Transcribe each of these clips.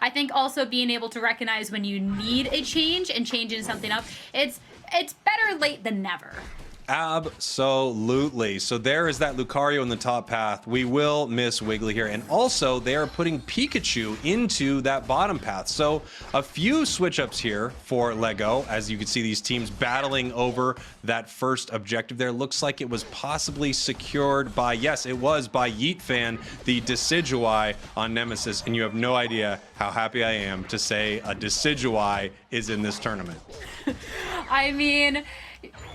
I think also being able to recognize when you need a change and changing something up, it's better late than never. Absolutely. So there is that Lucario in the top path. We will miss Wiggly here. And also, they are putting Pikachu into that bottom path. So a few switch ups here for Lego. As you can see, these teams battling over that first objective there. Looks like it was possibly secured by, yes, it was by Yeet Fan, the Decidueye on Nemesis. And you have no idea how happy I am to say a Decidueye is in this tournament. I mean,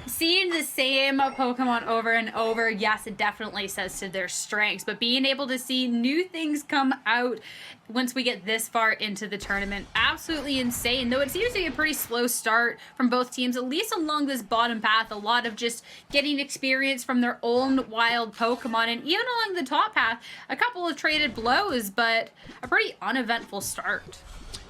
seeing the same Pokemon over and over, yes, it definitely says to their strengths, but being able to see new things come out once we get this far into the tournament, absolutely insane. Though it seems to be a pretty slow start from both teams, at least along this bottom path, a lot of just getting experience from their own wild Pokemon, and even along the top path, a couple of traded blows, but a pretty uneventful start.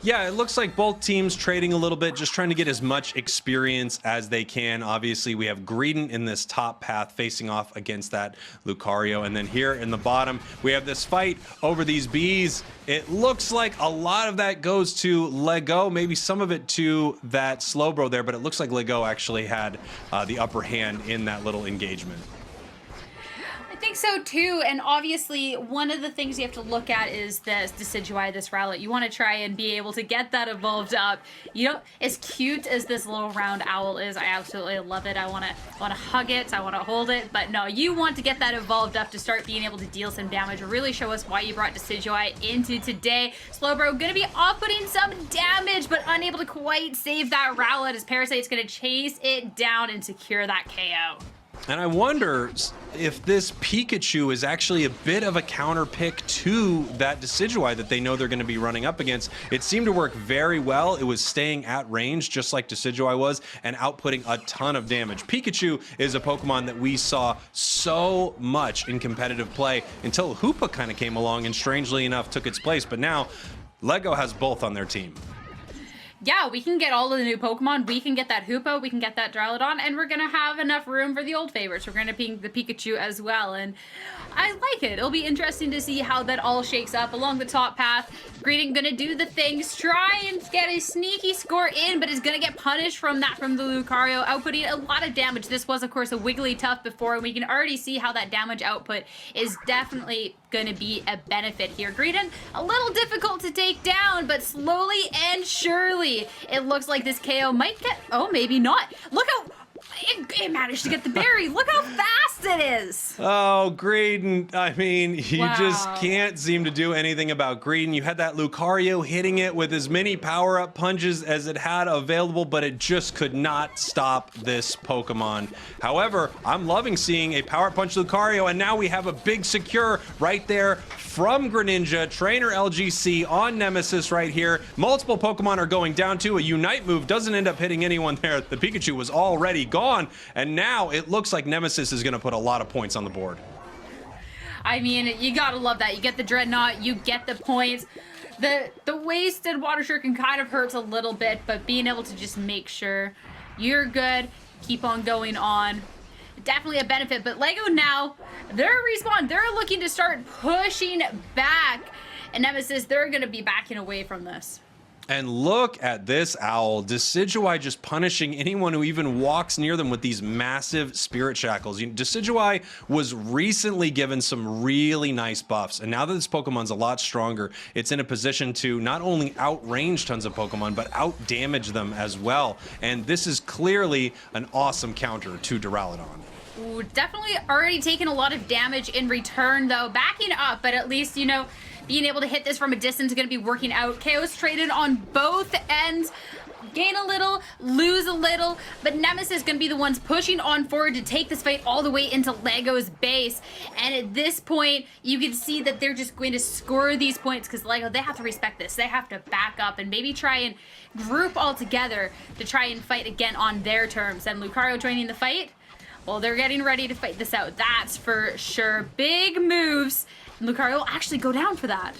Yeah, it looks like both teams trading a little bit, just trying to get as much experience as they can. Obviously, we have Greedent in this top path facing off against that Lucario. And then here in the bottom, we have this fight over these bees. It looks like a lot of that goes to Lego, maybe some of it to that Slowbro there, but it looks like Lego actually had the upper hand in that little engagement. I think so too, and obviously one of the things you have to look at is this Decidueye, this Rowlet. You want to try and be able to get that evolved up. You know, as cute as this little round owl is, I absolutely love it. I want to hug it, I want to hold it, but no, you want to get that evolved up to start being able to deal some damage, really show us why you brought Decidueye into today. Slowbro gonna be off-putting some damage, but unable to quite save that Rowlet as Parasite's gonna chase it down and secure that KO. And I wonder if this Pikachu is actually a bit of a counter pick to that Decidueye that they know they're going to be running up against. It seemed to work very well. It was staying at range just like Decidueye was and outputting a ton of damage. Pikachu is a Pokemon that we saw so much in competitive play until Hoopa kind of came along and strangely enough took its place. But now Lego has both on their team. Yeah, we can get all of the new Pokemon. We can get that Hoopa, we can get that Duraludon, and we're going to have enough room for the old favorites. We're going to ping the Pikachu as well, and I like it. It'll be interesting to see how that all shakes up along the top path. Greedent going to do the things, try and get a sneaky score in, but is going to get punished from that from the Lucario, outputting a lot of damage. This was, of course, a Wigglytuff before, and we can already see how that damage output is definitely going to be a benefit here. Greedent, a little difficult to take down, but slowly and surely it looks like this KO might get, oh, maybe not. Look how it managed to get the berry. Look how fast it is. Oh, Greedent. I mean, you Wow. just can't seem to do anything about Greedent. You had that Lucario hitting it with as many power-up punches as it had available, but it just could not stop this Pokemon. However, I'm loving seeing a Power Punch Lucario, and now we have a big secure right there from Greninja, Trainer LGC on Nemesis right here. Multiple Pokemon are going down too. A Unite move doesn't end up hitting anyone there. The Pikachu was already gone, and now it looks like Nemesis is going to put a lot of points on the board. I mean, you gotta love that. You get the Dreadnought, you get the points. The wasted Water Shuriken kind of hurts a little bit, but being able to just make sure you're good, keep on going on, definitely a benefit. But Lego now, they're respawn. They're looking to start pushing back. And Nemesis, they're going to be backing away from this. And look at this owl. Decidueye just punishing anyone who even walks near them with these massive spirit shackles. Decidueye was recently given some really nice buffs, and now that this Pokemon's a lot stronger, it's in a position to not only outrange tons of Pokemon, but outdamage them as well. And this is clearly an awesome counter to Duraludon. Ooh, definitely already taken a lot of damage in return, though. Backing up, but at least, you know, being able to hit this from a distance is going to be working out. KO's traded on both ends. Gain a little, lose a little, but Nemesis is going to be the ones pushing on forward to take this fight all the way into Lego's base. And at this point, you can see that they're just going to score these points because Lego, they have to respect this. They have to back up and maybe try and group all together to try and fight again on their terms. And Lucario joining the fight, well, they're getting ready to fight this out. That's for sure. Big moves. And Lucario will actually go down for that.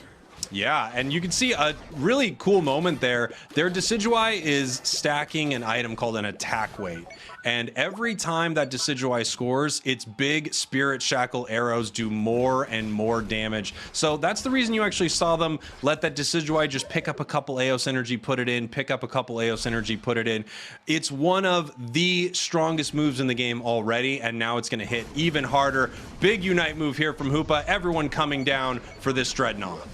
Yeah, and you can see a really cool moment there. Their Decidueye is stacking an item called an attack weight. And every time that Decidueye scores, its big Spirit Shackle arrows do more and more damage. So that's the reason you actually saw them let that Decidueye just pick up a couple Eos energy, put it in, pick up a couple Eos energy, put it in. It's one of the strongest moves in the game already, and now it's going to hit even harder. Big Unite move here from Hoopa. Everyone coming down for this Dreadnought.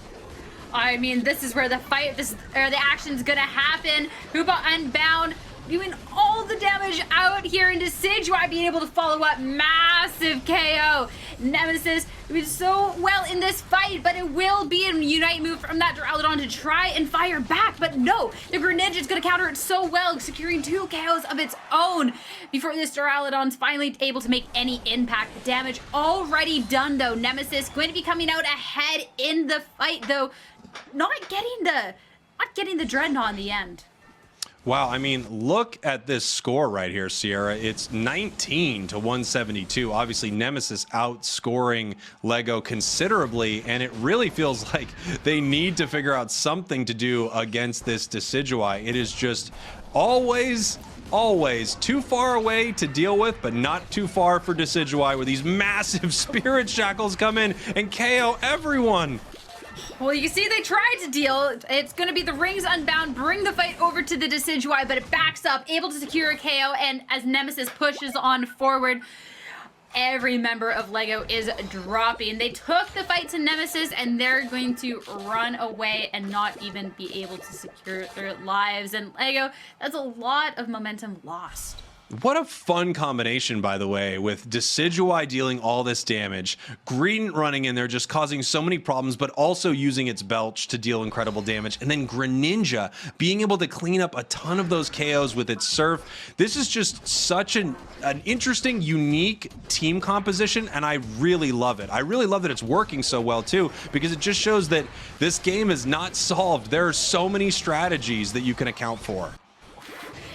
I mean, this is where the fight, the action's gonna happen. Hoopa Unbound doing all the damage out here into Decidueye being able to follow up. Massive KO. Nemesis doing so well in this fight, but it will be a Unite move from that Duraludon to try and fire back. But no, the Greninja's gonna counter it so well, securing 2 KOs of its own before this Duraludon's finally able to make any impact. Damage already done though. Nemesis going to be coming out ahead in the fight though, not getting the Dreadnought in the end. Wow, I mean, look at this score right here, Sierra. It's 19 to 172. Obviously, Nemesis outscoring LEGO considerably, and it really feels like they need to figure out something to do against this Decidueye. It is just always too far away to deal with, but not too far for Decidueye, where these massive Spirit Shackles come in and KO everyone. Well, you can see they tried to deal. It's going to be the Rings Unbound, bring the fight over to the Decidueye, but it backs up, able to secure a KO, and as Nemesis pushes on forward, every member of LEGO is dropping. They took the fight to Nemesis, and they're going to run away and not even be able to secure their lives. And LEGO, that's a lot of momentum lost. What a fun combination, by the way, with Decidueye dealing all this damage, Greedent running in there just causing so many problems, but also using its Belch to deal incredible damage, and then Greninja being able to clean up a ton of those KOs with its Surf. This is just such an interesting, unique team composition, and I really love it. I really love that it's working so well, too, because it just shows that this game is not solved. There are so many strategies that you can account for.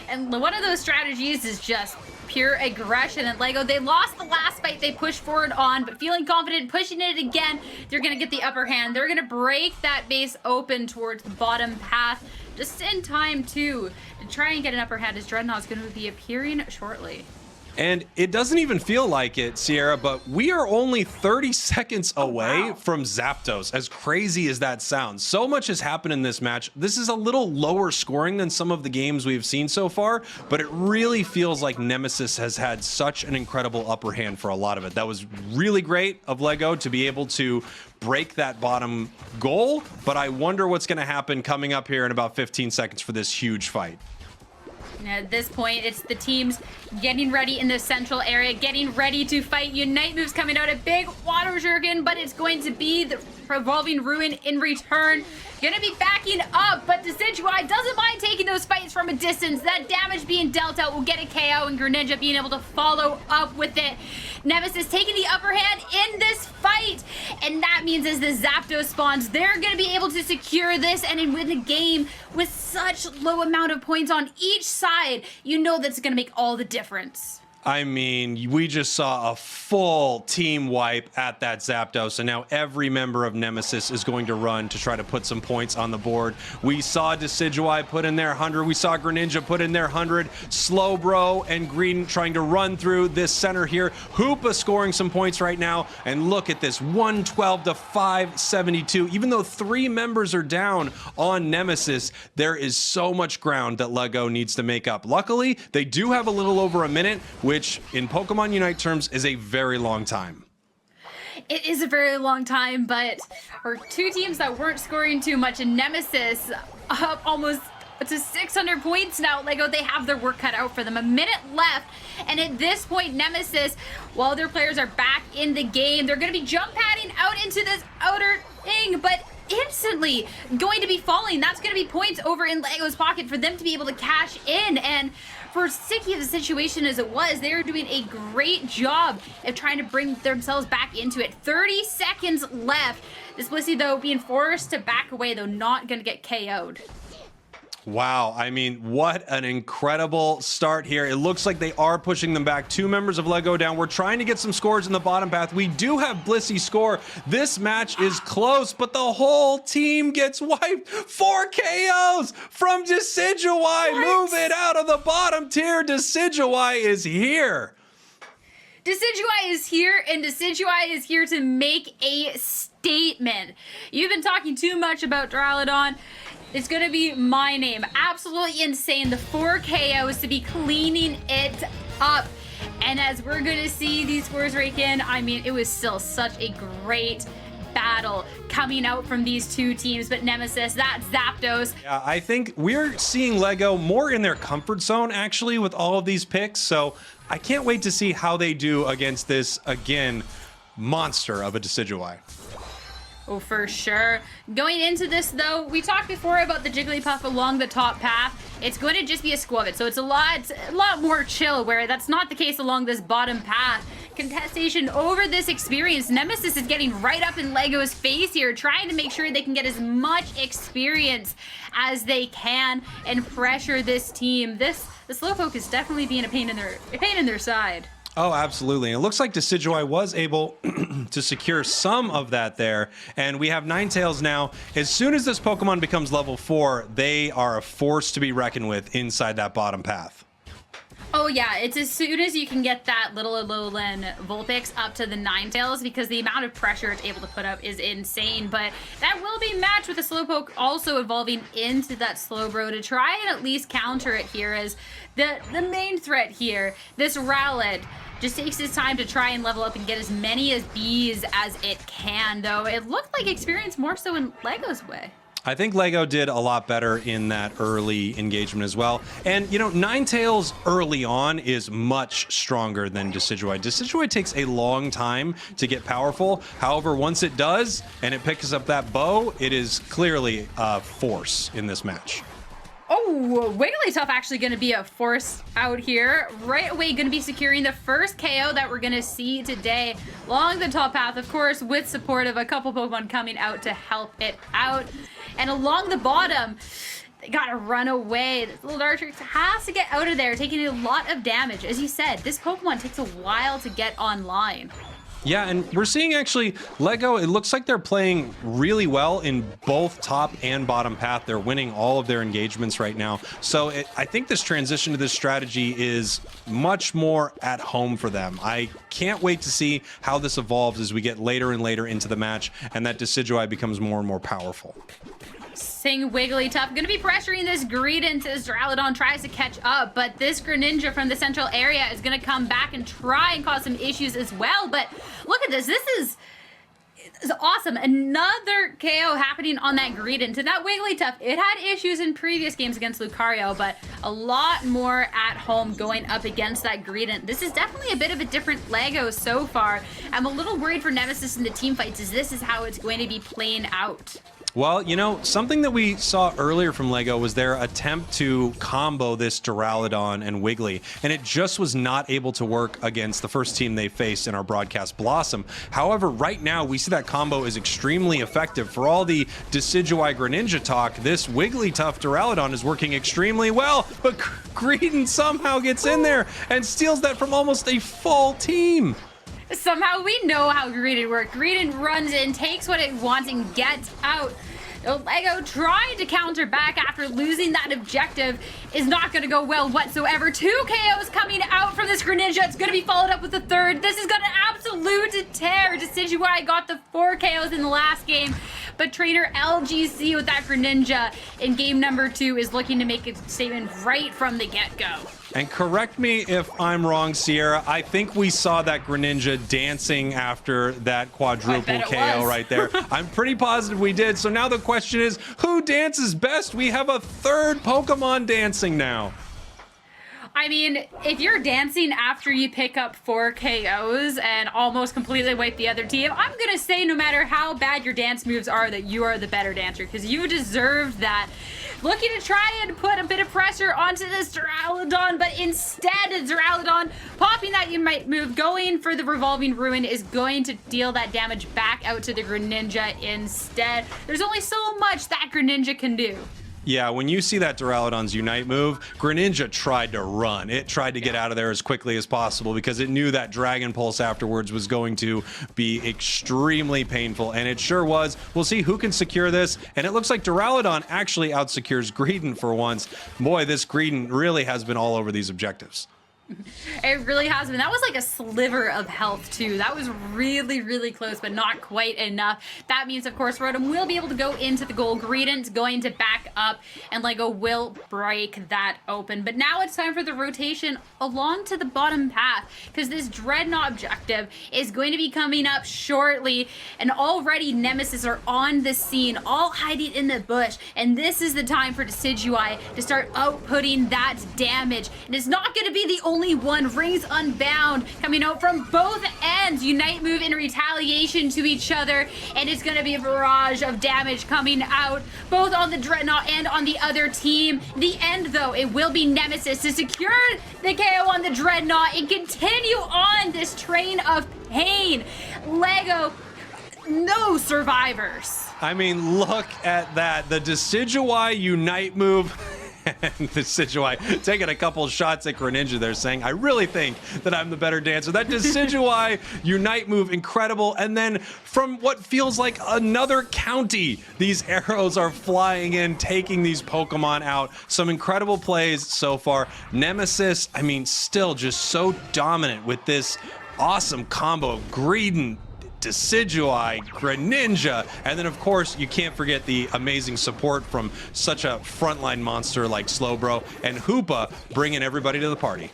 And one of those strategies is just pure aggression. And LEGO, they lost the last fight they pushed forward on, but feeling confident, pushing it again, they're going to get the upper hand. They're going to break that base open towards the bottom path just in time, too, to try and get an upper hand as Dreadnought's going to be appearing shortly. And it doesn't even feel like it, Sierra, but we are only 30 seconds away from Zapdos, as crazy as that sounds. So much has happened in this match. This is a little lower scoring than some of the games we've seen so far, but it really feels like Nemesis has had such an incredible upper hand for a lot of it. That was really great of LEGO to be able to break that bottom goal, but I wonder what's going to happen coming up here in about 15 seconds for this huge fight. At this point, it's the teams getting ready in the central area, getting ready to fight. Unite moves coming out, a big Water Shuriken, but it's going to be the Revolving Ruin in return. Gonna be backing up, but Decidueye doesn't mind taking those fights from a distance. That damage being dealt out will get a KO, and Greninja being able to follow up with it. Nemesis taking the upper hand in this fight, and that means as the Zapdos spawns, they're gonna be able to secure this and win the game with such low amount of points on each side. You know that's gonna make all the difference. I mean, we just saw a full team wipe at that Zapdos, and now every member of Nemesis is going to run to try to put some points on the board. We saw Decidueye put in their 100. We saw Greninja put in their 100. Slowbro and Green trying to run through this center here. Hoopa scoring some points right now, and look at this, 112 to 572. Even though 3 members are down on Nemesis, there is so much ground that LEGO needs to make up. Luckily, they do have a little over a minute, which in Pokemon Unite terms is a very long time. It is a very long time, but for 2 teams that weren't scoring too much, and Nemesis up almost to 600 points now. LEGO, they have their work cut out for them. A minute left, and at this point, Nemesis, while their players are back in the game, they're going to be jump padding out into this outer thing, but instantly going to be falling. That's going to be points over in LEGO's pocket for them to be able to cash in. And for sticky of the situation as it was, they were doing a great job of trying to bring themselves back into it. 30 seconds left. This Blissey, though, being forced to back away, though, not going to get KO'd. Wow, I mean, what an incredible start here. It looks like they are pushing them back. 2 members of Lego down. We're trying to get some scores in the bottom path. We do have Blissey score. This match is close, but the whole team gets wiped. 4 KOs from Decidueye. Move it out of the bottom tier. Decidueye is here. Decidueye is here, and Decidueye is here to make a statement. You've been talking too much about Duraludon. It's going to be my name. Absolutely insane. The 4 KOs to be cleaning it up. And as we're going to see these scores rake in, I mean, it was still such a great battle coming out from these 2 teams. But Nemesis, that's Zapdos. Yeah, I think we're seeing Lego more in their comfort zone, actually, with all of these picks. So I can't wait to see how they do against this, again, monster of a Decidueye. Oh, for sure. Going into this, though, we talked before about the Jigglypuff along the top path. It's going to just be a Squavit, so it's a lot more chill, where that's not the case along this bottom path. Contestation over this experience. Nemesis is getting right up in Lego's face here, trying to make sure they can get as much experience as they can and pressure this team. The Slowpoke is definitely being a pain in their side. Oh, absolutely. And it looks like Decidueye was able to secure some of that there. And we have Ninetales now. As soon as this Pokemon becomes level 4, they are a force to be reckoned with inside that bottom path. Oh yeah, it's as soon as you can get that little Alolan Vulpix up to the Ninetales, because the amount of pressure it's able to put up is insane. But that will be matched with a Slowpoke also evolving into that Slowbro to try and at least counter it here, as the main threat here, this Rowlet, just takes his time to try and level up and get as many as bees as it can, though it looked like experience more so in Lego's way. I think Lego did a lot better in that early engagement as well. And, you know, Ninetales early on is much stronger than Decidueye. Decidueye takes a long time to get powerful. However, once it does and it picks up that bow, it is clearly a force in this match. Oh, Wigglytuff actually going to be a force out here. Right away, going to be securing the first KO that we're going to see today along the top path, of course, with support of a couple Pokemon coming out to help it out. And along the bottom, they got to run away. This little Dartrix has to get out of there, taking a lot of damage. As you said, this Pokemon takes a while to get online. Yeah, and we're seeing actually Lego, it looks like they're playing really well in both top and bottom path. They're winning all of their engagements right now. So I think this transition to this strategy is much more at home for them. I can't wait to see how this evolves as we get later and later into the match and that Decidueye becomes more and more powerful. Sing Wigglytuff going to be pressuring this Greedent as Duraludon tries to catch up, but this Greninja from the central area is going to come back and try and cause some issues as well. But look at this. This is awesome. Another KO happening on that Greedent. And that Wigglytuff, it had issues in previous games against Lucario, but a lot more at home going up against that Greedent. This is definitely a bit of a different Lego so far. I'm a little worried for Nemesis in the team fights, as this is how it's going to be playing out. Well, you know, something that we saw earlier from Lego was their attempt to combo this Duraludon and Wiggly, and it just was not able to work against the first team they faced in our broadcast, Blossom. However, right now, we see that combo is extremely effective. For all the Decidueye Greninja talk, this Wigglytuff Duraludon is working extremely well, but Greedent somehow gets in there and steals that from almost a full team. Somehow we know how Greedent works. Greedent runs in, takes what it wants, and gets out. Lego trying to counter back after losing that objective is not going to go well whatsoever. 2 KOs coming out from this Greninja. It's going to be followed up with a third. This is going to absolute tear. Decidueye got the 4 KOs in the last game, but trainer LGC with that Greninja in game number 2 is looking to make a statement right from the get-go. And correct me if I'm wrong, Sierra. I think we saw that Greninja dancing after that quadruple KO right there. I'm pretty positive we did. So now the question is, who dances best? We have a third Pokemon dancing now. I mean, if you're dancing after you pick up 4 KOs and almost completely wipe the other team, I'm going to say no matter how bad your dance moves are, that you are the better dancer, because you deserve that. Looking to try and put a bit of pressure onto this Duraludon, but instead Duraludon popping that Unite move, going for the Revolving Ruin, is going to deal that damage back out to the Greninja instead. There's only so much that Greninja can do. Yeah, when you see that Duraludon's Unite move, Greninja tried to run. It tried to get out of there as quickly as possible because it knew that Dragon Pulse afterwards was going to be extremely painful, and it sure was. We'll see who can secure this, and it looks like Duraludon actually outsecures Greedent for once. Boy, this Greedent really has been all over these objectives. It really has been. That was like a sliver of health too. That was really, really close, but not quite enough. That means, of course, Rotom will be able to go into the goal. Greedent's going to back up, and LEGO will break that open. But now it's time for the rotation along to the bottom path, because this Dreadnought objective is going to be coming up shortly, and already Nemesis are on the scene, all hiding in the bush, and this is the time for Decidueye to start outputting that damage. And it's not going to be the only one. Rings Unbound coming out from both ends. Unite move in retaliation to each other, and it's going to be a barrage of damage coming out both on the Dreadnought and on the other team. The end, though, it will be Nemesis to secure the KO on the Dreadnought and continue on this train of pain. LEGO, no survivors. I mean, look at that. The Decidueye Unite move. And Decidueye taking a couple shots at Greninja there, saying, I really think that I'm the better dancer. That Decidueye Unite move, incredible. And then from what feels like another county, these arrows are flying in, taking these Pokemon out. Some incredible plays so far. Nemesis, I mean, still just so dominant with this awesome combo of Greedent, Decidueye, Greninja, and then of course you can't forget the amazing support from such a frontline monster like Slowbro and Hoopa, bringing everybody to the party.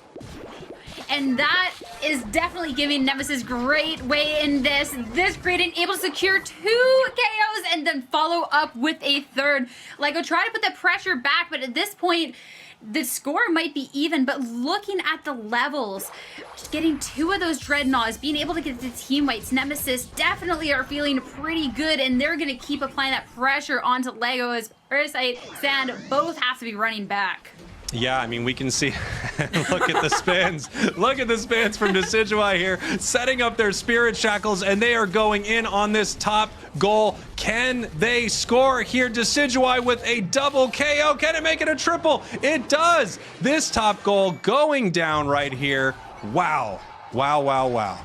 And that is definitely giving Nemesis great way in this. This Greedent able to secure 2 KOs and then follow up with a third. LEGO try to put the pressure back, but at this point the score might be even, but looking at the levels, just getting 2 of those Dreadnoughts, being able to get the team wipes, Nemesis definitely are feeling pretty good, and they're going to keep applying that pressure onto LEGO as Parasite, Sand both have to be running back. Yeah, I mean, we can see, look at the spins. Look at the spins from Decidueye here, setting up their Spirit Shackles, and they are going in on this top goal. Can they score here? Decidueye with a double KO. Can it make it a triple? It does. This top goal going down right here. Wow. Wow, wow, wow.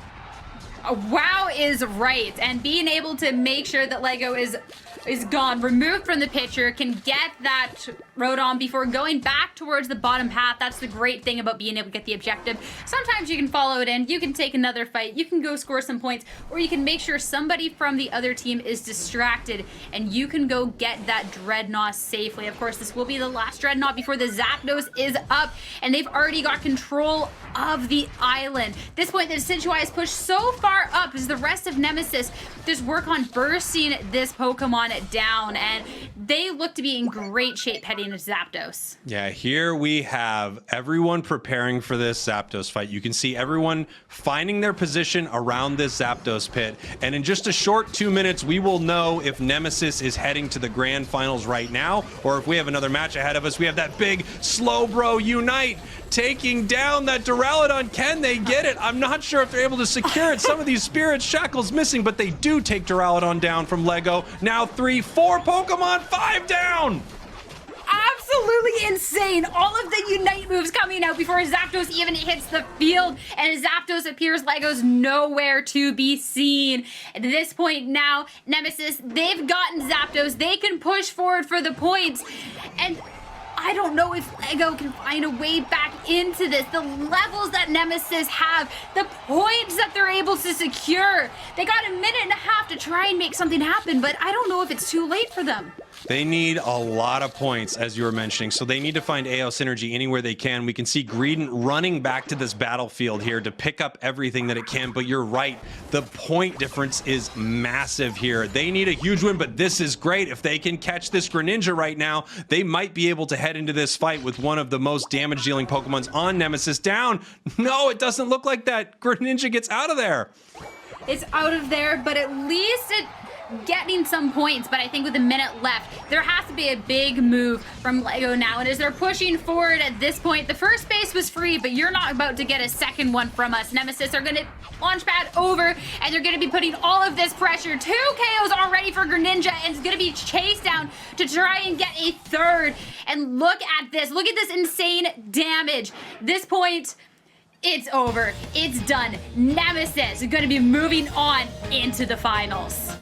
Wow is right, and being able to make sure that LEGO is gone, removed from the picture, can get that Rotom before going back towards the bottom path. That's the great thing about being able to get the objective. Sometimes you can follow it in, you can take another fight, you can go score some points, or you can make sure somebody from the other team is distracted and you can go get that Dreadnought safely. Of course, this will be the last Dreadnought before the Zapdos is up, and they've already got control of the island. At this point, the Decidueye is pushed so far up as the rest of Nemesis just work on bursting this Pokemon down, and they look to be in great shape heading into Zapdos. Yeah, here we have everyone preparing for this Zapdos fight. You can see everyone finding their position around this Zapdos pit, and in just a short 2 minutes, we will know if Nemesis is heading to the grand finals right now, or if we have another match ahead of us. We have that big Slowbro Unite taking down that Duraludon. Can they get it? I'm not sure if they're able to secure it. Some of these Spirit Shackles missing, but they do take Duraludon down from LEGO. Now 3, 4 Pokemon, 5 down! Absolutely insane. All of the Unite moves coming out before Zapdos even hits the field, and as Zapdos appears, LEGO's nowhere to be seen. At this point now, Nemesis, they've gotten Zapdos. They can push forward for the points, and I don't know if LEGO can find a way back into this. The levels that Nemesis have, the points that they're able to secure. They got a minute and a half to try and make something happen, but I don't know if it's too late for them. They need a lot of points, as you were mentioning, so they need to find AO Synergy anywhere they can. We can see Greedent running back to this battlefield here to pick up everything that it can, but you're right, the point difference is massive here. They need a huge win, but this is great. If they can catch this Greninja right now, they might be able to head into this fight with one of the most damage-dealing Pokemons on Nemesis down. No, it doesn't look like that. Greninja gets out of there. It's out of there, but at least getting some points, but I think with a minute left, there has to be a big move from LEGO now. And as they're pushing forward at this point, the first base was free, but you're not about to get a second one from us. Nemesis are going to launch pad over, and they're going to be putting all of this pressure. 2 KOs already for Greninja, and it's going to be chased down to try and get a third. And look at this. Look at this insane damage. This point, it's over. It's done. Nemesis is going to be moving on into the finals.